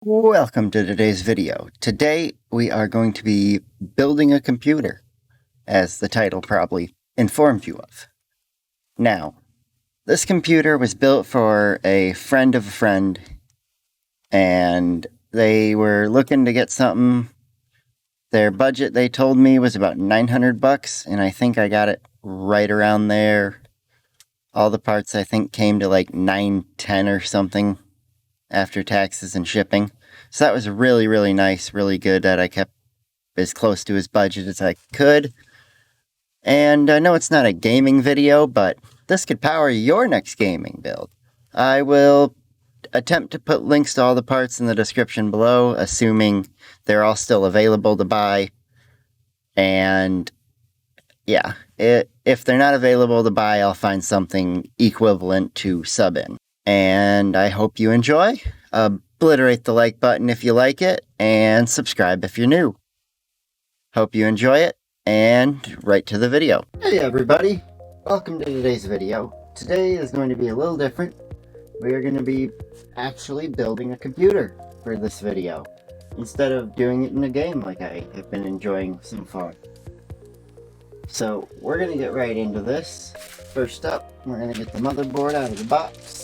Welcome to today's video. Today we are going to be building a computer, as the title probably informed you of. Now, this computer was built for a friend of a friend, and they were looking to get something. Their budget, they told me, was about $900, and I think I got it right around there. All the parts, I think, came to like $910 or something after taxes and shipping. So that was really, really nice, really good that I kept as close to his budget as I could. And I know it's not a gaming video, but this could power your next gaming build. I will attempt to put links to all the parts in the description below, assuming they're all still available to buy. And yeah, if they're not available to buy, I'll find something equivalent to sub in. And I hope you enjoy. Obliterate the like button if you like it, and subscribe if you're new. Hope you enjoy it, and right to the video. Hey everybody, welcome to today's video. Today is going to be a little different. We are going to be actually building a computer for this video, instead of doing it in a game like I have been enjoying so far. So we're going to get right into this. First up, we're going to get the motherboard out of the box.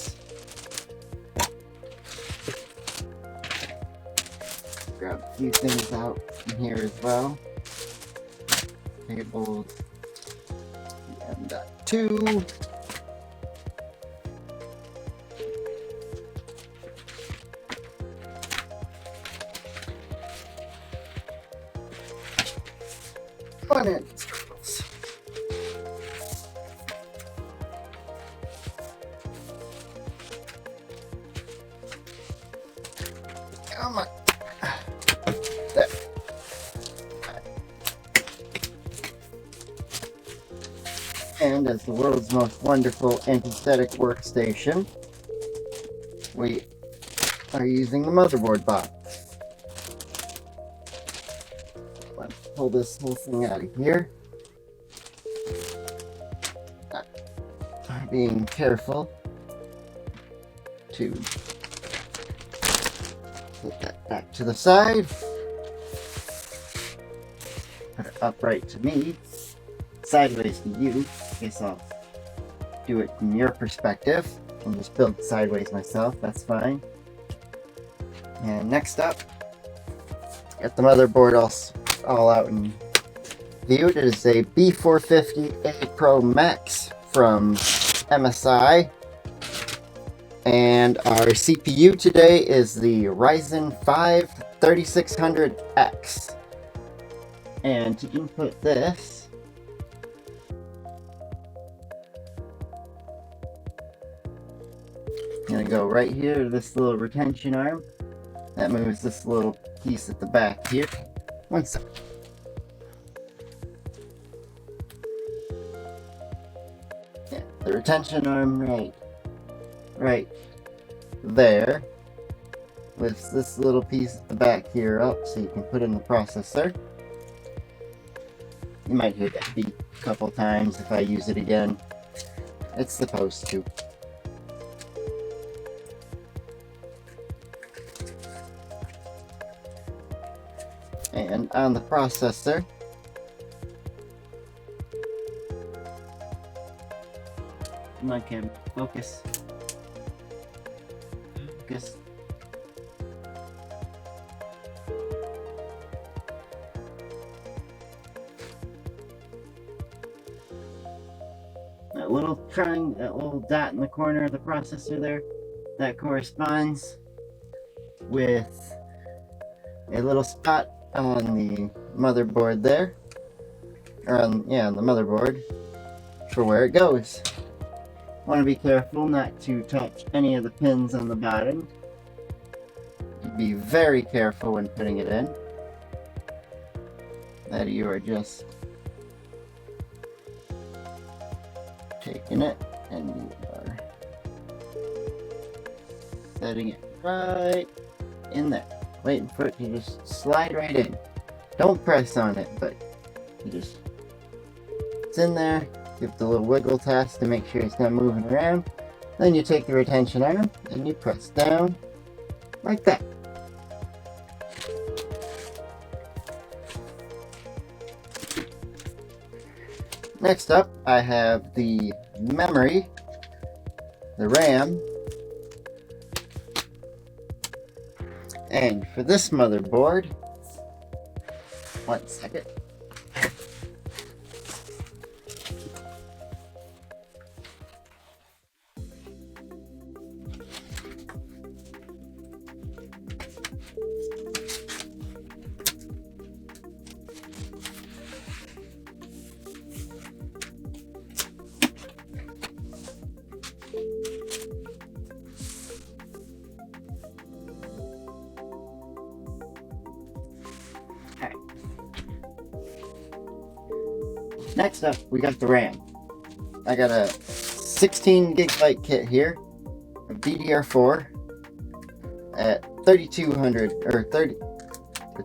Grab a few things out in here as well. Cables. And two. One inch screws. Come on. There. And as the world's most wonderful anti-static workstation, we are using the motherboard box. Let's pull this whole thing out of here. Being careful to put that back to the side. Put it upright to me, sideways to you. I guess I'll do it from your perspective and just build sideways myself, that's fine. And next up, got the motherboard all out and viewed. It is a B450A Pro Max from MSI. And our CPU today is the Ryzen 5 3600X. And to input this, I'm going to go right here to this little retention arm. That moves this little piece at the back here. One second. Yeah, the retention arm right there lifts this little piece at the back here up so you can put in the processor. You might hear that beep a couple times if I use it again. It's supposed to. And on the processor, come on camera, focus. Focus. That little that little dot in the corner of the processor there, that corresponds with a little spot on the motherboard there, or on the motherboard for where it goes. Want to be careful not to touch any of the pins on the bottom. Be very careful when putting it in, that you are just taking it and you are setting it right in there, waiting for it to just slide right in. Don't press on it, but you just, it's in there. Give it the little wiggle test to make sure it's not moving around. Then you take the retention arm and you press down like that. Next up, I have the memory, the RAM, and for this motherboard, one second. Next up, we got the RAM. I got a 16 gigabyte kit here of DDR4 at 3200 or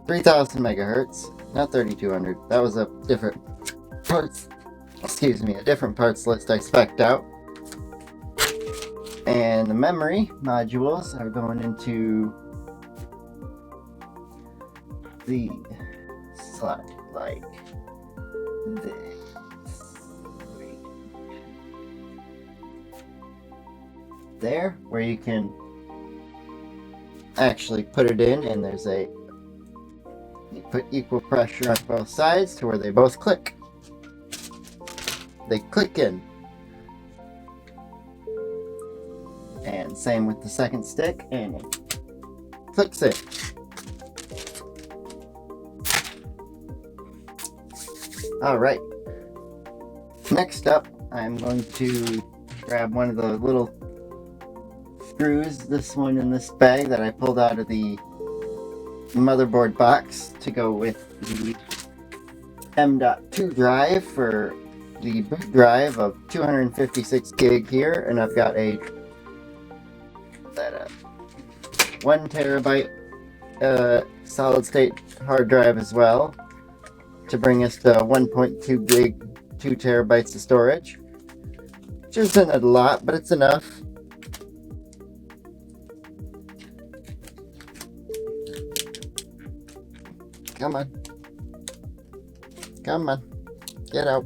3000 megahertz. Not 3200. That was a different parts. Excuse me, a different parts list I spec'd out. And the memory modules are going into the slot like this. There, where you can actually put it in, and there's you put equal pressure on both sides to where they both click. They click in. And same with the second stick, and it clicks in. Alright. Next up, I'm going to grab one of the little screws, this one in this bag that I pulled out of the motherboard box to go with the M.2 drive for the boot drive of 256 gig here, and I've got a 1 terabyte solid state hard drive as well to bring us to 1.2 gig, 2 terabytes of storage, which isn't a lot, but it's enough. Come on. Come on. Get out.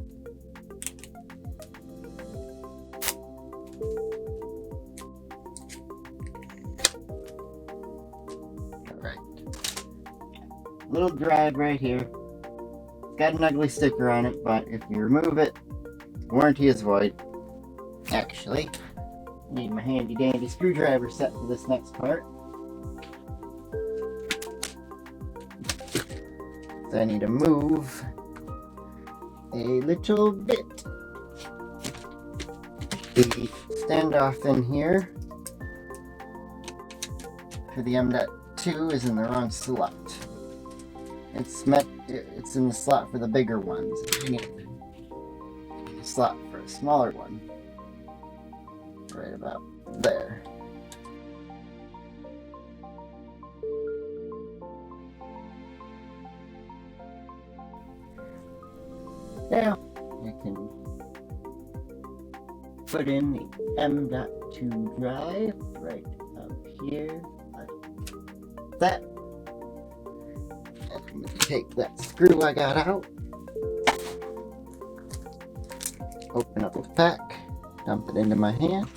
Alright. Little drive right here. Got an ugly sticker on it, but if you remove it, warranty is void. Actually, I need my handy dandy screwdriver set for this next part. So I need to move a little bit. The standoff in here for the M.2 is in the wrong slot. It's in the slot for the bigger ones. I need the slot for a smaller one. Right about there. Now I can put in the M.2 drive right up here, like that. And I'm going to take that screw I got out, open up the pack, dump it into my hand.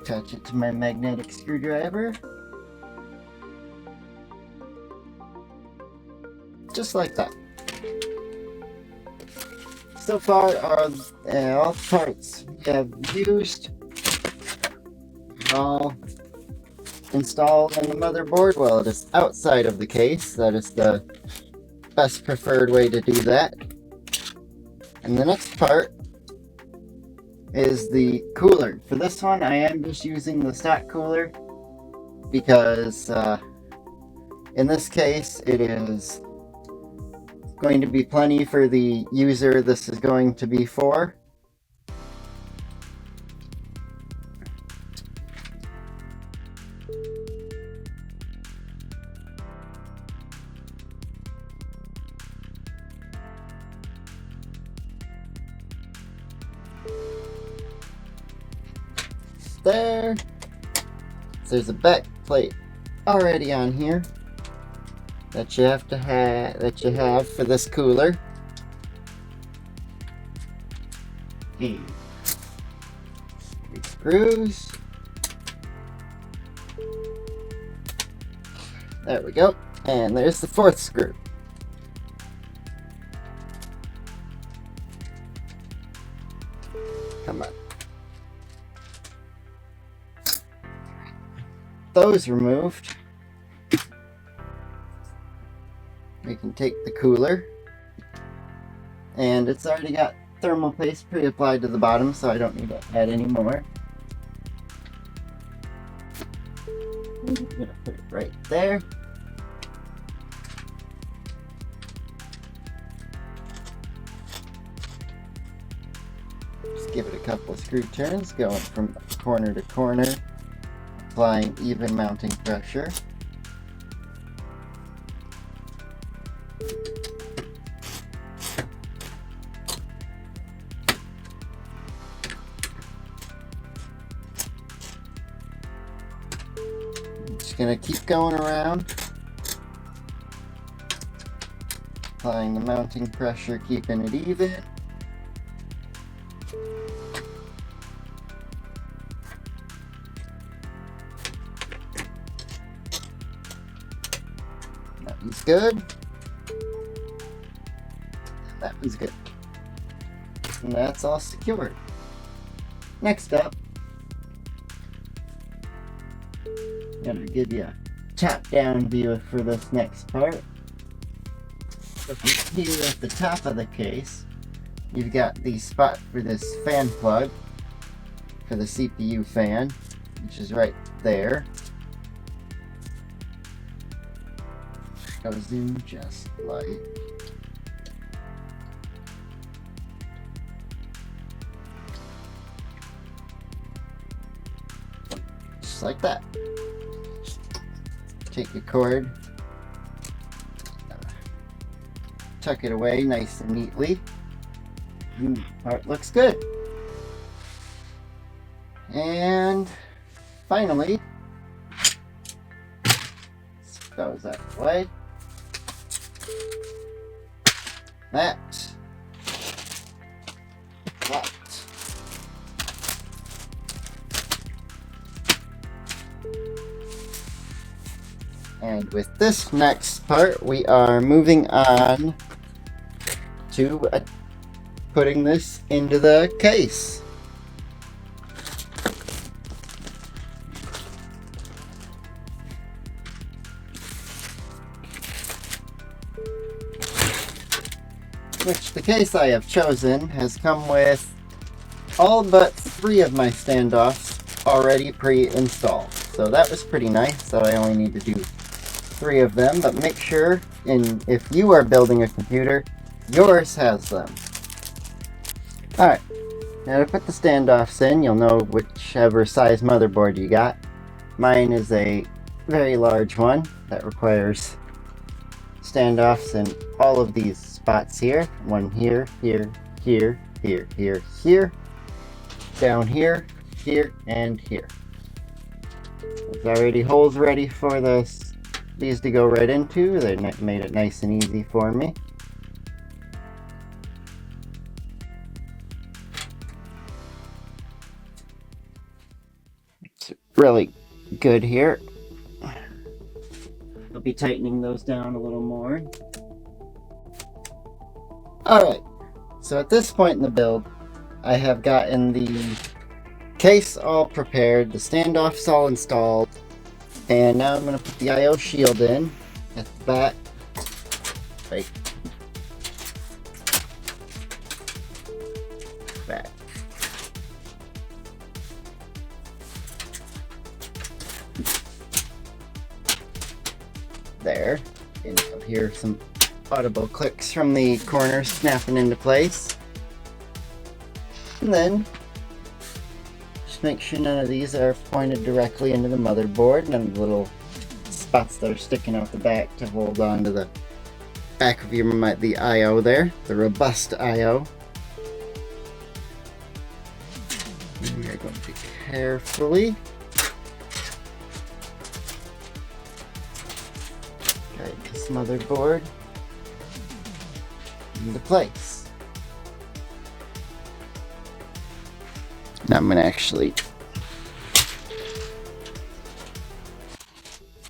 Attach it to my magnetic screwdriver. Just like that. So far, all the parts we have used all installed on the motherboard. Well, it is outside of the case. That is the best preferred way to do that. And the next part is the cooler. For this one, I am just using the stock cooler because in this case, it is going to be plenty for the user this is going to be for. There. So there's a back plate already on here. that you have for this cooler. Three screws. There we go. And there's the fourth screw. Come on. Those removed. We can take the cooler, and it's already got thermal paste pre-applied to the bottom, so I don't need to add any more. I'm gonna put it right there. Just give it a couple of screw turns, going from corner to corner, applying even mounting pressure. Just gonna keep going around, applying the mounting pressure, keeping it even. That one's good. That one's good. And that's all secured. Next up, I'm gonna give you a top-down view for this next part. Looking here at the top of the case, you've got the spot for this fan plug for the CPU fan, which is right there. Goes in just like that. Take your cord, tuck it away nice and neatly. Part looks good. And finally, those out of the way. That. And with this next part, we are moving on to putting this into the case. Which the case I have chosen has come with all but 3 of my standoffs already pre-installed. So that was pretty nice, so I only need to do 3 of them, but make sure, if you are building a computer, yours has them. Alright, now to put the standoffs in, you'll know whichever size motherboard you got. Mine is a very large one that requires standoffs in all of these spots here. One here, here, here, here, here, here, down here, here, and here. There's already holes ready for these to go right into. They made it nice and easy for me. It's really good here. I'll be tightening those down a little more. Alright, so at this point in the build, I have gotten the case all prepared, the standoffs all installed, and now I'm going to put the I/O shield in at the back. Right. Back. There. And you'll hear some audible clicks from the corners snapping into place. And then just make sure none of these are pointed directly into the motherboard. None of the little spots that are sticking out the back to hold on to the back of the I/O there, the robust I/O. We are going to carefully guide this motherboard into place. Now I'm going to actually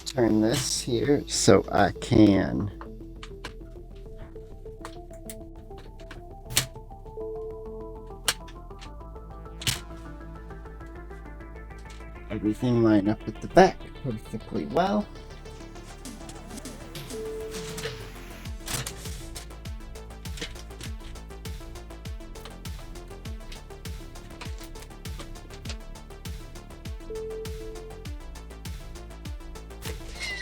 turn this here so I can everything line up at the back perfectly well.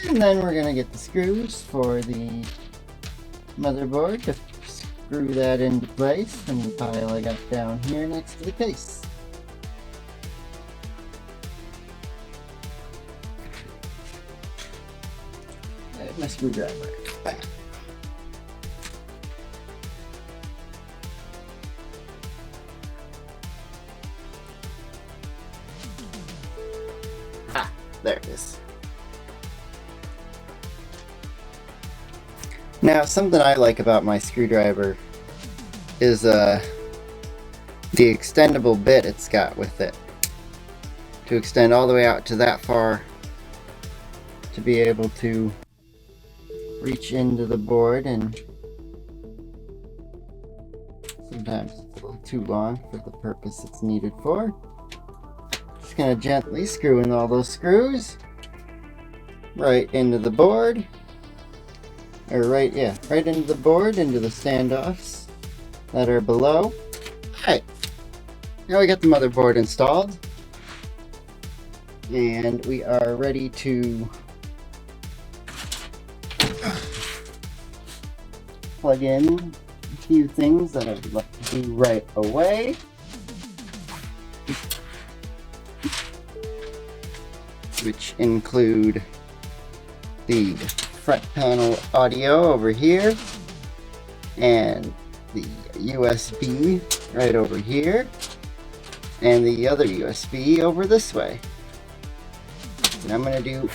And then we're going to get the screws for the motherboard to screw that into place in the pile I got down here next to the case. I have my screwdriver back. Ah, there it is. Now, something I like about my screwdriver is the extendable bit it's got with it to extend all the way out to that far to be able to reach into the board, and sometimes it's a little too long for the purpose it's needed for. Just gonna gently screw in all those screws right into the board. Right into the board, into the standoffs that are below. Alright, now we got the motherboard installed, and we are ready to plug in a few things that I would like to do right away. Which include the front panel audio over here, and the USB right over here, and the other USB over this way. And I'm going to do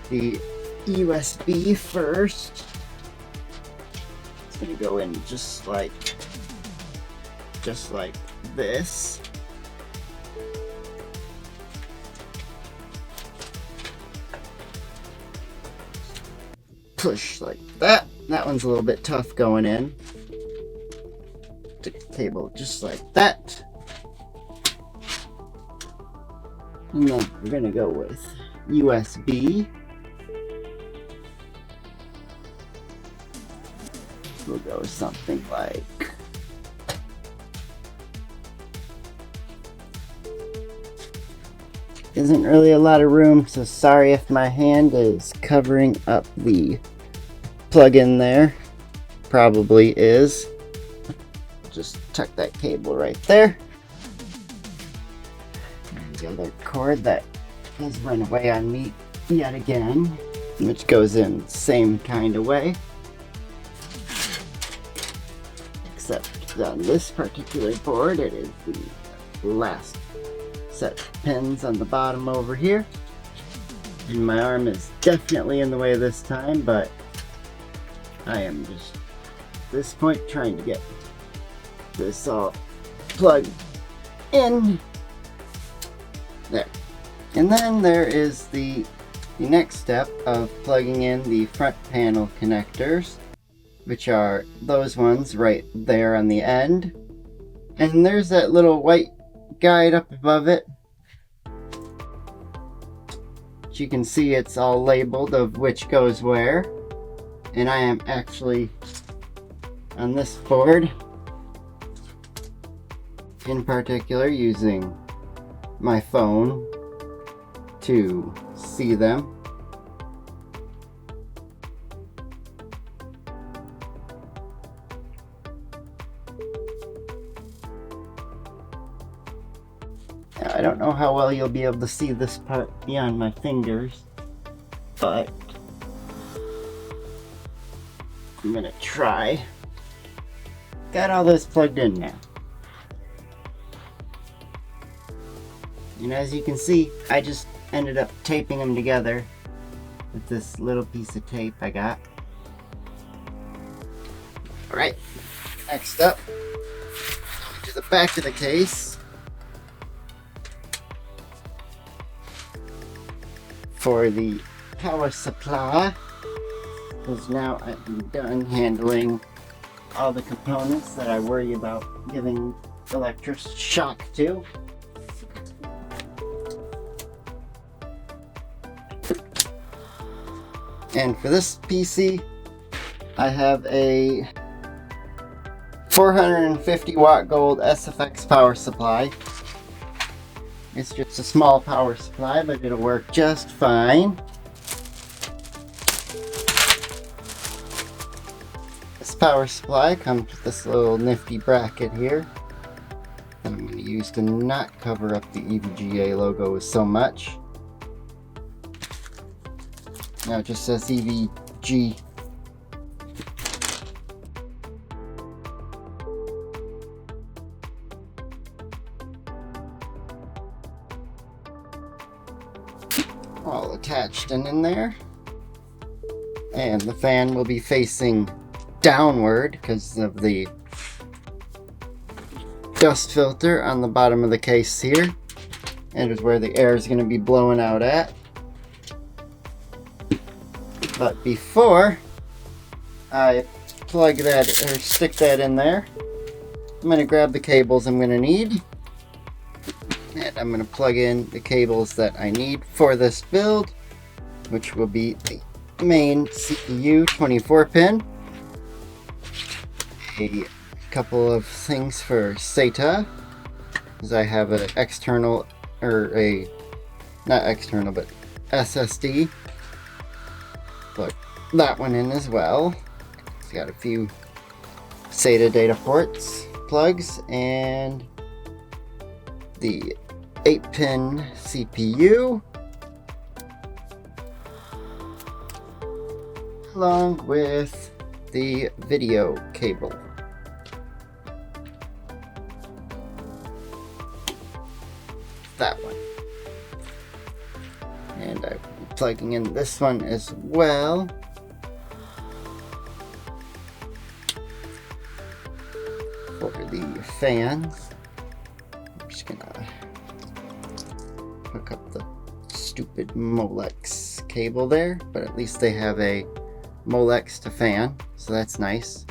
the USB first. It's going to go in just like this. Push like that. That one's a little bit tough going in. Stick the cable just like that. And then we're gonna go with USB. We'll go with something like isn't really a lot of room, so sorry if my hand is covering up the plug-in there. Probably is. Just tuck that cable right there. And the other cord that has run away on me yet again, which goes in the same kind of way. Except on this particular board, it is the last set of pins on the bottom over here. And my arm is definitely in the way this time, but I am just at this point trying to get this all plugged in. There. And then there is the next step of plugging in the front panel connectors, which are those ones right there on the end. And there's that little white guide up above it. You can see it's all labeled of which goes where, and I am actually on this board in particular using my phone to see them. I don't know how well you'll be able to see this part beyond my fingers, but I'm gonna try. Got all this plugged in now. And as you can see, I just ended up taping them together with this little piece of tape I got. Alright, next up, to the back of the case for the power supply, because now I'm done handling all the components that I worry about giving electric shock to. And for this PC, I have a 450 watt gold SFX power supply. It's just a small power supply, but it'll work just fine. This power supply comes with this little nifty bracket here that I'm going to use to not cover up the EVGA logo so much. Now it just says EVG. All attached and in there. And the fan will be facing downward because of the dust filter on the bottom of the case here. And is where the air is going to be blowing out at. But before I plug that or stick that in there, I'm going to grab the cables I'm going to need. And I'm going to plug in the cables that I need for this build, which will be the main CPU 24-pin, a couple of things for SATA, because I have an external, or a, not external, but SSD. Plug that one in as well. It's got a few SATA data ports, plugs, and the 8-pin CPU, along with the video cable. That one. And I'm plugging in this one as well. For the fans. I'm just gonna hook up the stupid Molex cable there, but at least they have a Molex to fan, so that's nice.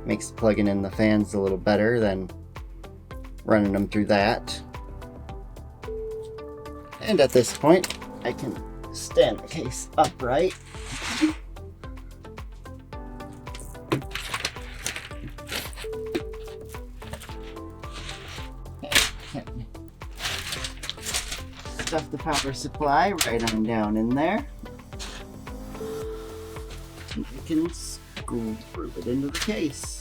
Makes plugging in the fans a little better than running them through that. And at this point, I can stand the case upright. Stuff the power supply right on down in there. And I can screw it into the case.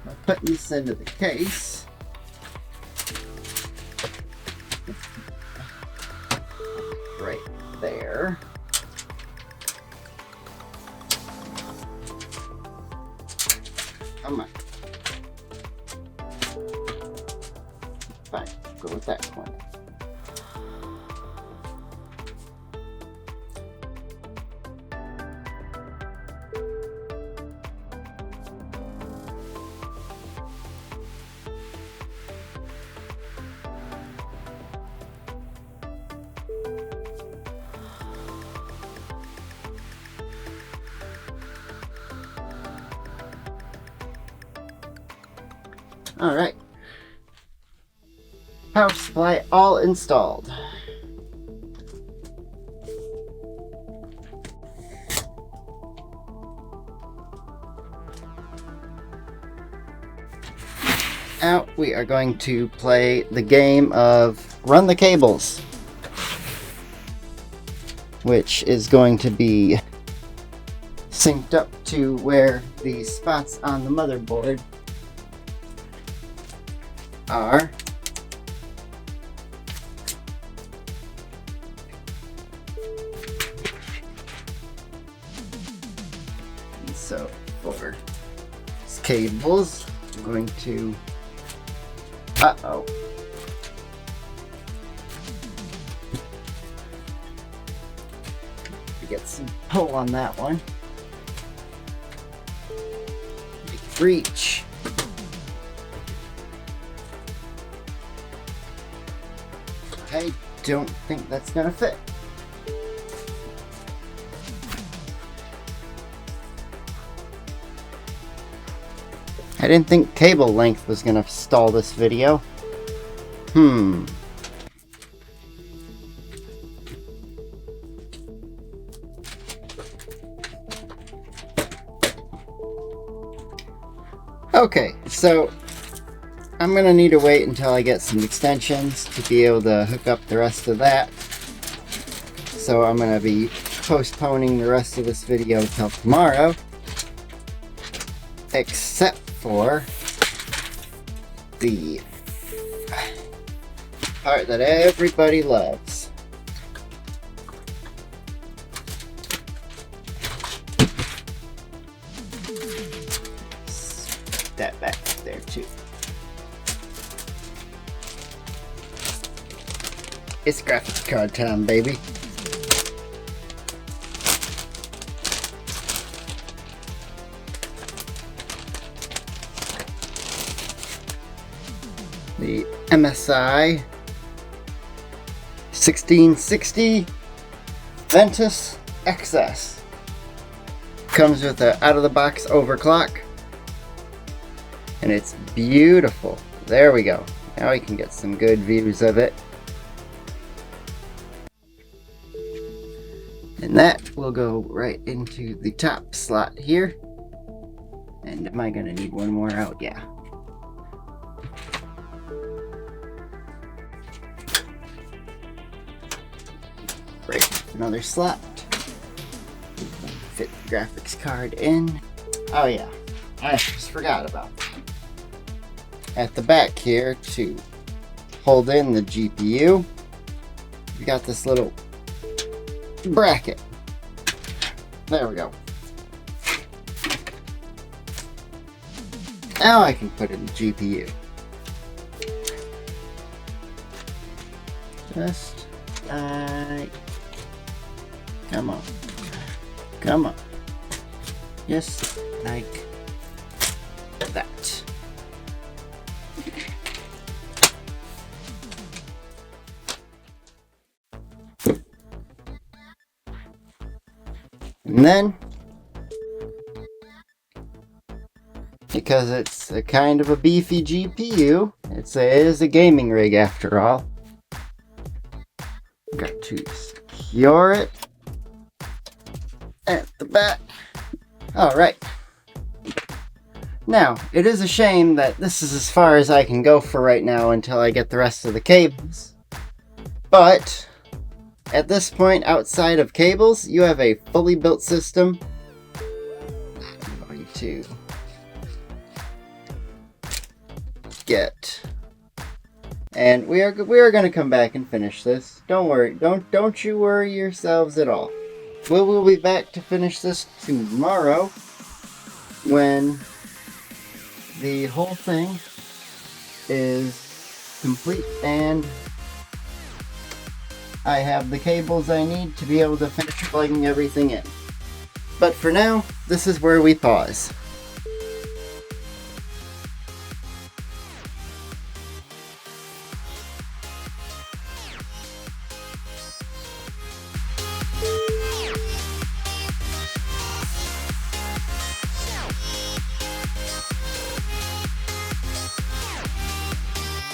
I'll put this into the case. Right there. Come on. Fine, go with that one. All right, power supply all installed. Now we are going to play the game of Run the Cables, which is going to be synced up to where the spots on the motherboard are. cables. I'm going to... Uh-oh. Get some pull on that one. Big reach. I don't think that's gonna fit. I didn't think cable length was gonna stall this video. Okay, so I'm gonna need to wait until I get some extensions to be able to hook up the rest of that. So I'm gonna be postponing the rest of this video until tomorrow, except for the part that everybody loves. Stick that back there too. It's graphics card time, baby. The MSI 1660 Ventus XS comes with an out-of-the-box overclock, and it's beautiful. There we go. Now we can get some good views of it. And that will go right into the top slot here. And am I gonna need one more out? Yeah. Right, another slot. Fit the graphics card in. Oh yeah, I just forgot about that. At the back here, to hold in the GPU, we got this little bracket. There we go. Now I can put in the GPU. Just like... Come on. Come on. Just like that. And then, because it's a kind of a beefy GPU, it is a gaming rig after all. Got to secure it at the back. Alright. Now, it is a shame that this is as far as I can go for right now until I get the rest of the cables. But at this point, outside of cables, you have a fully built system. I'm going to get, and we are going to come back and finish this. Don't worry, don't you worry yourselves at all. We will be back to finish this tomorrow when the whole thing is complete and I have the cables I need to be able to finish plugging everything in. But for now, this is where we pause.